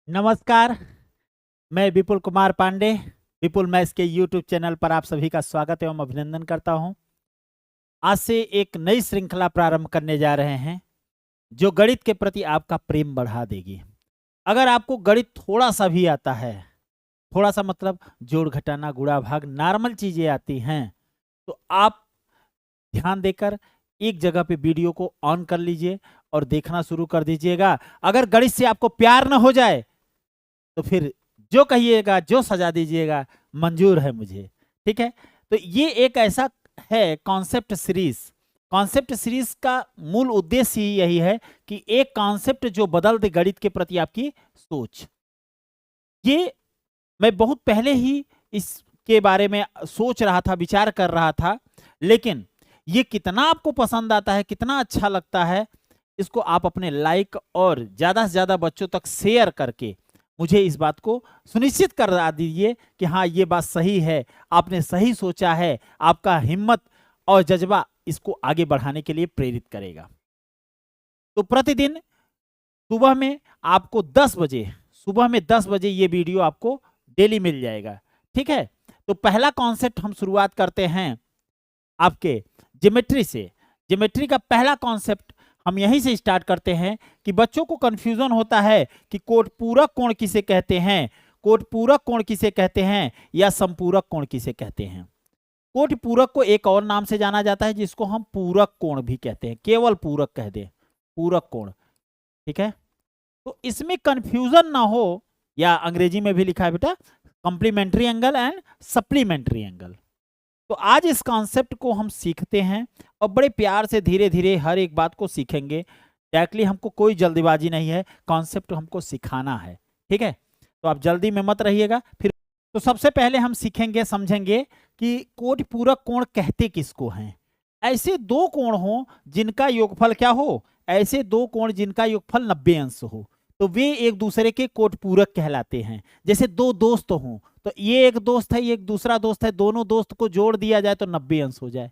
नमस्कार। मैं विपुल कुमार पांडे विपुल मैथ्स के यूट्यूब चैनल पर आप सभी का स्वागत एवं अभिनंदन करता हूं। आज से एक नई श्रृंखला प्रारंभ करने जा रहे हैं जो गणित के प्रति आपका प्रेम बढ़ा देगी। अगर आपको गणित थोड़ा सा भी आता है, थोड़ा सा मतलब जोड़ घटाना गुणा भाग नॉर्मल चीजें आती हैं, तो आप ध्यान देकर एक जगह पे वीडियो को ऑन कर लीजिए और देखना शुरू कर दीजिएगा। अगर गणित से आपको प्यार न हो जाए तो फिर जो कहिएगा, जो सजा दीजिएगा, मंजूर है मुझे। ठीक है, तो ये एक ऐसा है कॉन्सेप्ट सीरीज। कॉन्सेप्ट सीरीज का मूल उद्देश्य ही यही है कि एक कॉन्सेप्ट जो बदल दे गणित के प्रति आपकी सोच। ये मैं बहुत पहले ही इसके बारे में सोच रहा था, विचार कर रहा था, लेकिन ये कितना आपको पसंद आता है, कितना अच्छा लगता है, इसको आप अपने लाइक और ज्यादा से ज्यादा बच्चों तक शेयर करके मुझे इस बात को सुनिश्चित करा दीजिए कि हाँ, ये बात सही है, आपने सही सोचा है। आपका हिम्मत और जज्बा इसको आगे बढ़ाने के लिए प्रेरित करेगा। तो प्रतिदिन सुबह में आपको 10 बजे, सुबह में 10 बजे ये वीडियो आपको डेली मिल जाएगा। ठीक है, तो पहला कॉन्सेप्ट हम शुरुआत करते हैं आपके ज्योमेट्री से। ज्योमेट्री का पहला कॉन्सेप्ट हम यहीं से स्टार्ट करते हैं कि बच्चों को कंफ्यूजन होता है कि कोटपूरक कोण किसे कहते हैं, कोटपूरक कोण किसे कहते हैं या समपूरक कोण किसे कहते हैं। कोटपूरक को एक और नाम से जाना जाता है जिसको हम पूरक कोण भी कहते हैं, केवल पूरक कह दे, पूरक कोण। ठीक है, तो इसमें कंफ्यूजन ना हो, या अंग्रेजी में भी लिखा है बेटा complementary angle and supplementary angle. तो आज इस कॉन्सेप्ट को हम सीखते हैं और बड़े प्यार से धीरे धीरे हर एक बात को सीखेंगे। डायरेक्टली हमको कोई जल्दीबाजी नहीं है, कॉन्सेप्ट हमको सिखाना है। ठीक है, तो आप जल्दी में मत रहिएगा। फिर तो सबसे पहले हम सीखेंगे, समझेंगे कि कोटपूरक कोण कहते किसको हैं। ऐसे दो कोण हो जिनका योगफल क्या हो, ऐसे दो कोण जिनका योगफल 90 अंश हो, तो वे एक दूसरे के कोटपूरक कहलाते हैं। जैसे दो दोस्त हों, तो ये एक दोस्त है, ये एक दूसरा दोस्त है, दोनों दोस्त को जोड़ दिया जाए तो 90 अंश हो जाए।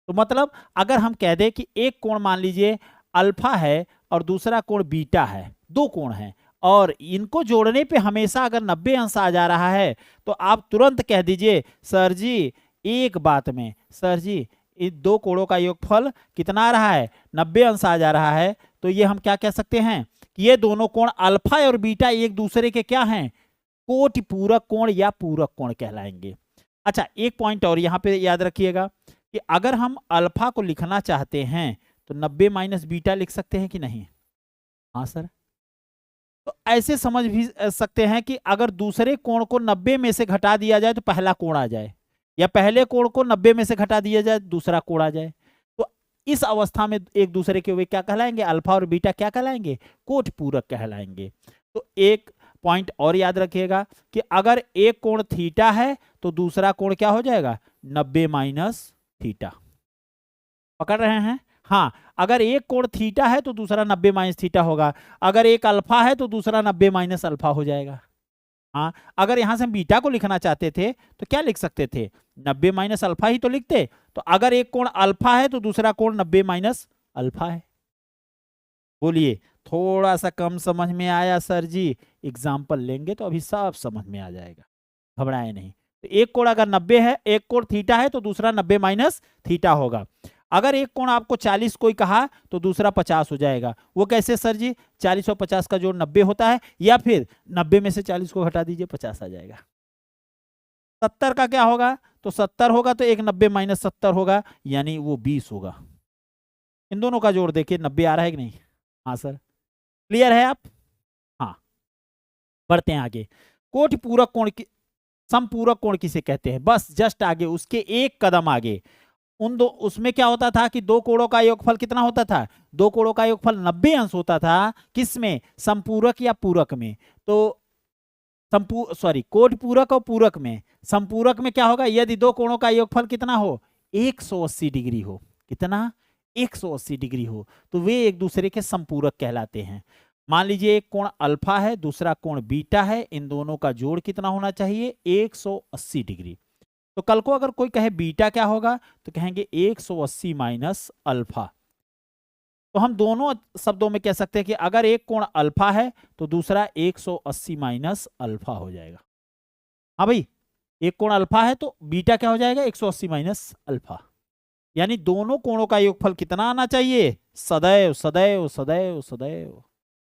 तो मतलब अगर हम कह दें कि एक कोण मान लीजिए अल्फा है और दूसरा कोण बीटा है, दो कोण हैं और इनको जोड़ने पे हमेशा अगर 90 अंश आ जा रहा है, तो आप तुरंत कह दीजिए सर जी एक बात में, सर जी इन दो कोणों का योगफल कितना आ रहा है, 90 अंश आ जा रहा है। तो ये हम क्या कह सकते हैं कि ये दोनों कोण अल्फा और बीटा एक दूसरे के क्या हैं, कोटपूरक कोण या पूरक कोण कहलाएंगे। अच्छा, एक पॉइंट और यहाँ पे याद रखिएगा कि अगर हम अल्फा को लिखना चाहते हैं तो 90 माइनस बीटा लिख सकते हैं कि नहीं। हाँ सर, तो ऐसे समझ भी सकते हैं कि अगर दूसरे कोण को 90 में से घटा दिया जाए तो पहला कोण आ जाए, या पहले कोण को 90 में से घटा दिया जाए दूसरा कोण आ जाए। तो इस अवस्था में एक दूसरे के वे क्या कहलाएंगे, अल्फा और बीटा क्या कहलाएंगे, कोटपूरक कहलाएंगे। तो एक पॉइंट और याद रखिएगा कि अगर एक कोण थीटा है तो दूसरा कोण क्या हो जाएगा, 90 माइनस थीटा। पकड़ रहे हैं। हाँ, अगर एक कोण थीटा है तो दूसरा 90 माइनस थीटा होगा, अगर एक अल्फा है तो दूसरा 90 माइनस अल्फा हो जाएगा। हाँ, अगर यहां से हम बीटा को लिखना चाहते थे तो क्या लिख सकते थे, 90 माइनस अल्फा ही तो लिखते। तो अगर एक कोण अल्फा है तो दूसरा कोण 90 माइनस अल्फा है। बोलिए, थोड़ा सा कम समझ में आया सर जी? एग्जाम्पल लेंगे तो अभी सब समझ में आ जाएगा, घबराए नहीं। तो एक कोण अगर 90 है, एक कोण थीटा है तो दूसरा 90 माइनस थीटा होगा। अगर एक कोण आपको 40 कोई कहा तो दूसरा 50 हो जाएगा। वो कैसे सर जी, 40 और 50 का जोड़ 90 होता है, या फिर 90 में से 40 को घटा दीजिए 50 आ जाएगा। 70 का क्या होगा, तो 70 होगा तो एक 90 माइनस 70 होगा, यानी वो 20 होगा। इन दोनों का जोड़ देखिए 90 आ रहा है कि नहीं। हाँ सर, क्लियर है आप। हाँ, बढ़ते हैं आगे। कोटपूरक कोण की, समपूरक कोण किसे कहते हैं, बस जस्ट आगे, उसके एक कदम आगे। उन दो, उसमें क्या होता था कि दो कोणों का योगफल कितना होता था, दो कोणों का योगफल 90 अंश होता था। किसमें, समपूरक या पूरक में। तो कोटपूरक और पूरक में। समपूरक में क्या होगा, यदि दो कोणों का योगफल कितना हो, 180 डिग्री हो। कितना, 180 डिग्री हो, तो वे एक दूसरे के समपूरक कहलाते हैं। मान लीजिए एक कोण अल्फा है, दूसरा कोण बीटा है, इन दोनों का जोड़ कितना होना चाहिए, 180 डिग्री। तो कल को अगर कोई कहे बीटा क्या होगा, तो कहेंगे 180 माइनस अल्फा। तो हम दोनों शब्दों में कह सकते हैं कि अगर एक कोण अल्फा है तो दूसरा 180 माइनस अल्फा हो जाएगा। हाँ भाई, एक कोण अल्फा है तो बीटा क्या हो जाएगा, 180 माइनस अल्फा। यानी दोनों कोणों का योगफल कितना आना चाहिए, सदैव सदैव सदैव सदैव,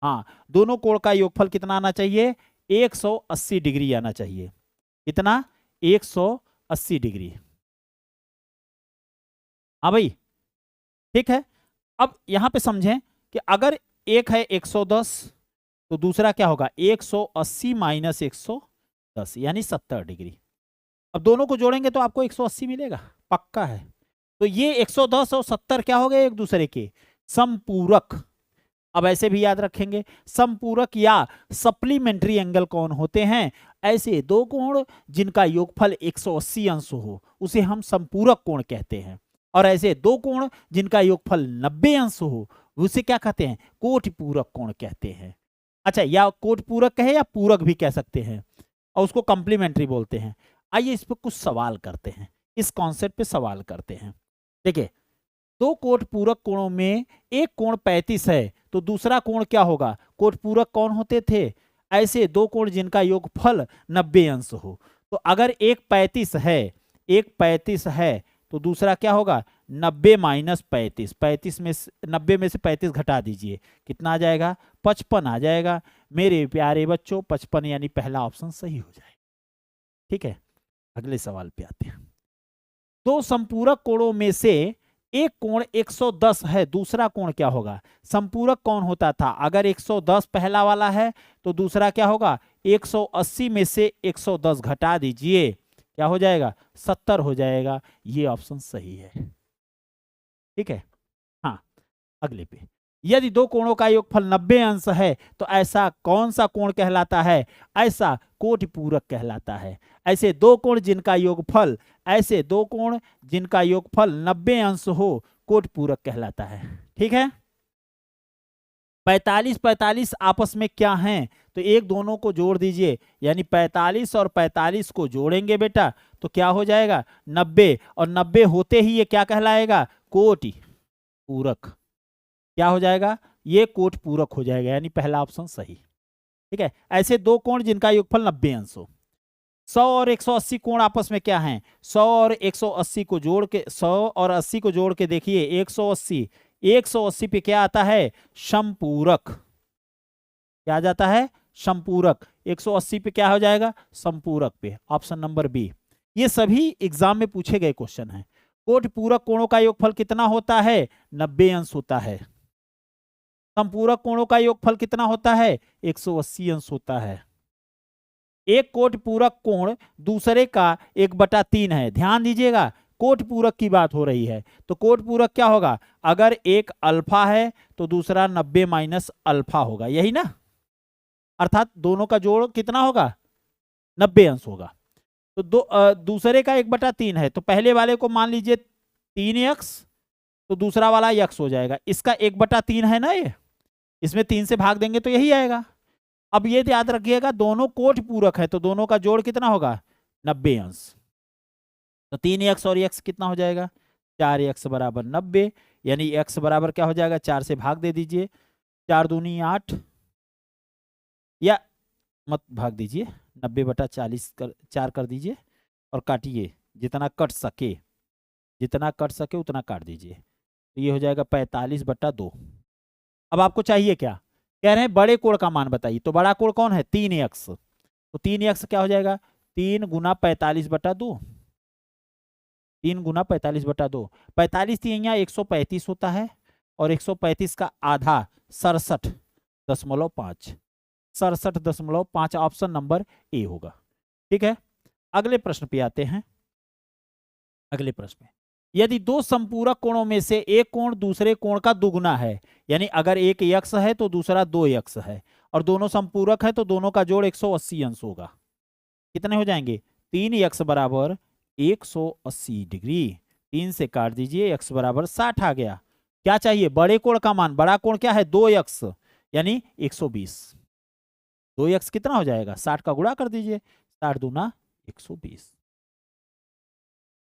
हाँ, दोनों कोण का योगफल कितना आना चाहिए, 180 डिग्री आना चाहिए। कितना, 180 डिग्री। हाँ भाई, ठीक है। अब यहां पे समझें कि अगर एक है 110 तो दूसरा क्या होगा, 180 माइनस 110 यानी 70 डिग्री। अब दोनों को जोड़ेंगे तो आपको 180 मिलेगा, पक्का है। तो ये 110 और 70 क्या हो गए, एक दूसरे के समपूरक। अब ऐसे भी याद रखेंगे, समपूरक या सप्लीमेंट्री एंगल कौन होते हैं, ऐसे दो कोण जिनका योगफल 180 अंश हो उसे हम समपूरक कोण कहते हैं। और ऐसे दो कोण जिनका योगफल 90 अंश हो उसे क्या कहते हैं, कोटिपूरक कोण कहते हैं। अच्छा, या कोटिपूरक कहे या पूरक भी कह सकते हैं, और उसको कॉम्प्लीमेंट्री बोलते हैं। आइए इस पर कुछ सवाल करते हैं, इस कॉन्सेप्ट पे सवाल करते हैं। देखिए, दो कोटपूरक कोणों में एक कोण 35 है तो दूसरा कोण क्या होगा, कोटपूरक कौन होते थे, ऐसे दो कोण जिनका योगफल 90 अंश हो। तो अगर एक 35 है, एक 35 है तो दूसरा क्या होगा, 90 माइनस 35, 35 में 90 में से 35 घटा दीजिए, कितना आ जाएगा, 55 आ जाएगा। मेरे प्यारे बच्चों 55 यानी पहला ऑप्शन सही हो जाएगा। ठीक है, अगले सवाल पे आते हैं। दो संपूरक कोणों में से एक कोण 110 है, दूसरा कोण क्या होगा, संपूरक कौन होता था, अगर 110 पहला वाला है तो दूसरा क्या होगा, 180 में से 110 घटा दीजिए, क्या हो जाएगा, 70 हो जाएगा। ये ऑप्शन सही है। ठीक है, हाँ, अगले पे, यदि दो कोणों का योगफल 90 अंश है तो ऐसा कौन सा कोण कहलाता है, ऐसा कोटिपूरक कहलाता है। ऐसे दो कोण जिनका योगफल, ऐसे दो कोण जिनका योगफल 90 अंश हो कोटिपूरक कहलाता है। ठीक है, 45 45 आपस में क्या हैं, तो एक दोनों को जोड़ दीजिए, यानी 45 और 45 को जोड़ेंगे बेटा तो क्या हो जाएगा, 90, और 90 होते ही ये क्या कहलाएगा, कोटि पूरक। क्या हो जाएगा, ये कोट पूरक हो जाएगा, यानी पहला ऑप्शन सही। ठीक है, ऐसे दो कोण जिनका योगफल 90 अंश हो। 100 और 180 कोण आपस में क्या हैं, 100 और 180 को जोड़ के, 100 और 80 को जोड़ के देखिए 180, 180 पे क्या आता है, समपूरक। क्या आ जाता है, समपूरक। 180 पे क्या हो जाएगा, समपूरक पे, ऑप्शन नंबर बी। ये सभी एग्जाम में पूछे गए क्वेश्चन हैं। कोट पूरक कोणों का योगफल कितना होता है, 90 अंश होता है। संपूरक कोणों का योगफल कितना होता है, 180 अंश होता है। एक कोट पूरक कोण दूसरे का 1/3 है, ध्यान दीजिएगा, कोट पूरक की बात हो रही है। तो कोट पूरक क्या होगा, अगर एक अल्फा है तो दूसरा 90 माइनस अल्फा होगा, यही ना, अर्थात दोनों का जोड़ कितना होगा, 90 अंश होगा। तो दूसरे का 1/3 है तो पहले वाले को मान लीजिए 3x, तो दूसरा वाला x हो जाएगा। इसका 1/3 है ना, ये इसमें 3 से भाग देंगे तो यही आएगा। अब ये याद रखिएगा, दोनों कोट पूरक है तो दोनों का जोड़ कितना होगा, 90 अंश। तो 3x और x कितना हो जाएगा, 4x बराबर 90, यानी x बराबर क्या हो जाएगा, 4 से भाग दे दीजिए, 4 दूनी 8, या मत भाग दीजिए, 90/40 4 कर दीजिए और काटिए, जितना कट सके, जितना कट सके उतना काट दीजिए, तो ये हो जाएगा 45/2। अब आपको चाहिए क्या, कह रहे हैं बड़े कोण का मान बताइए, तो बड़ा कोण कौन है, 3x, तो 3x क्या हो जाएगा, 3 गुना 45/2, 3 गुना 45/2, 45 यहाँ 135 होता है, और 135 का आधा 67.5, 67.5, ऑप्शन नंबर ए होगा। ठीक है, अगले प्रश्न पे आते हैं। अगले प्रश्न में, यदि दो संपूरक कोणों में से एक कोण दूसरे कोण का दुगुना है, यानी अगर एक x है तो दूसरा 2x है, और दोनों संपूरक है तो दोनों का जोड़ 180 अंश होगा, कितने हो जाएंगे, 3x बराबर 180 डिग्री, 3 से काट दीजिए, x बराबर 60 आ गया। क्या चाहिए, बड़े कोण का मान, बड़ा कोण क्या है, 2x यानी 120, 2x कितना हो जाएगा, 60 का गुणा कर दीजिए, 60 दूना 120।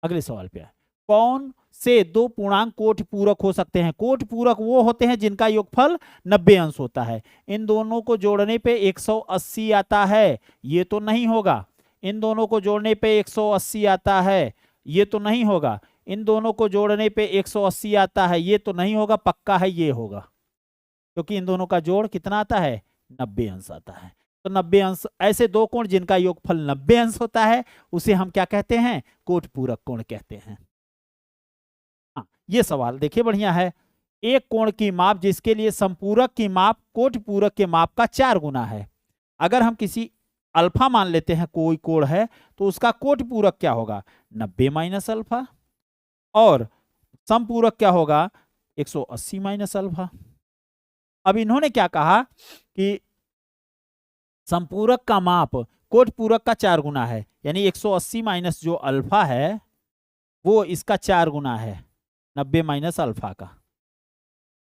अगले सवाल पे आए, कौन से दो पूर्णांक कोटि पूरक हो सकते हैं? कोटि पूरक वो होते हैं जिनका योगफल 90 अंश होता है। इन दोनों को जोड़ने पे 180 आता है, ये तो नहीं होगा। इन दोनों को जोड़ने पे 180 आता है, ये तो नहीं होगा। इन दोनों को जोड़ने पे 180 आता है, ये तो नहीं होगा। पक्का है ये होगा, क्योंकि इन दोनों का जोड़ कितना आता है? 90 अंश आता है। तो 90 अंश, ऐसे दो कोण जिनका योगफल 90 अंश होता है उसे हम क्या कहते हैं? कोटि पूरक कोण कहते हैं। हाँ, ये सवाल देखिए बढ़िया है। एक कोण की माप जिसके लिए संपूरक की माप कोटि पूरक के माप का 4 गुना है। अगर हम किसी अल्फा मान लेते हैं, कोई कोण है, तो उसका कोटि पूरक क्या होगा? 90 माइनस अल्फा। और समपूरक क्या होगा? 180 माइनस अल्फा। अब इन्होंने क्या कहा कि संपूरक का माप कोटि पूरक का 4 गुना है, यानी 180 माइनस जो अल्फा है वो इसका 4 गुना है, 90 माइनस अल्फा का।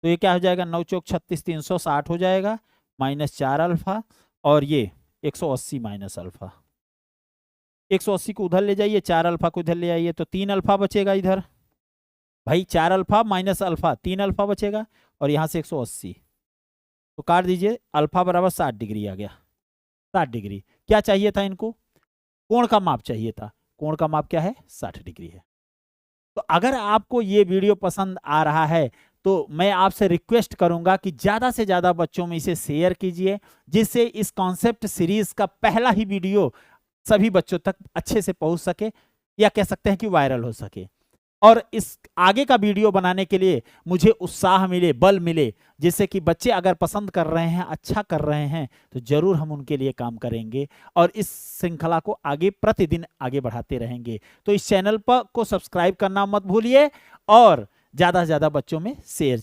तो ये क्या हो जाएगा? 9 चौक 36, 360 हो जाएगा, माइनस 4 अल्फा, और ये 180 माइनस अल्फा। 180 को उधर ले जाइए, 4 अल्फा को इधर ले आइए, तो 3 अल्फा बचेगा इधर। भाई 4 अल्फा माइनस अल्फा, 3 अल्फा बचेगा, और यहाँ से 180 तो काट दीजिए। अल्फा बराबर 60 डिग्री आ गया। 60 डिग्री क्या चाहिए था इनको? कोण का माप चाहिए था। कोण का माप क्या है? 60 डिग्री है। तो अगर आपको ये वीडियो पसंद आ रहा है तो मैं आपसे रिक्वेस्ट करूंगा कि ज़्यादा से ज़्यादा बच्चों में इसे शेयर कीजिए, जिससे इस कॉन्सेप्ट सीरीज का पहला ही वीडियो सभी बच्चों तक अच्छे से पहुंच सके, या कह सकते हैं कि वायरल हो सके। और इस आगे का वीडियो बनाने के लिए मुझे उत्साह मिले, बल मिले, जिससे कि बच्चे अगर पसंद कर रहे हैं, अच्छा कर रहे हैं, तो जरूर हम उनके लिए काम करेंगे और इस श्रृंखला को आगे प्रतिदिन आगे बढ़ाते रहेंगे। तो इस चैनल पर को सब्सक्राइब करना मत भूलिए और ज़्यादा से ज़्यादा बच्चों में शेयर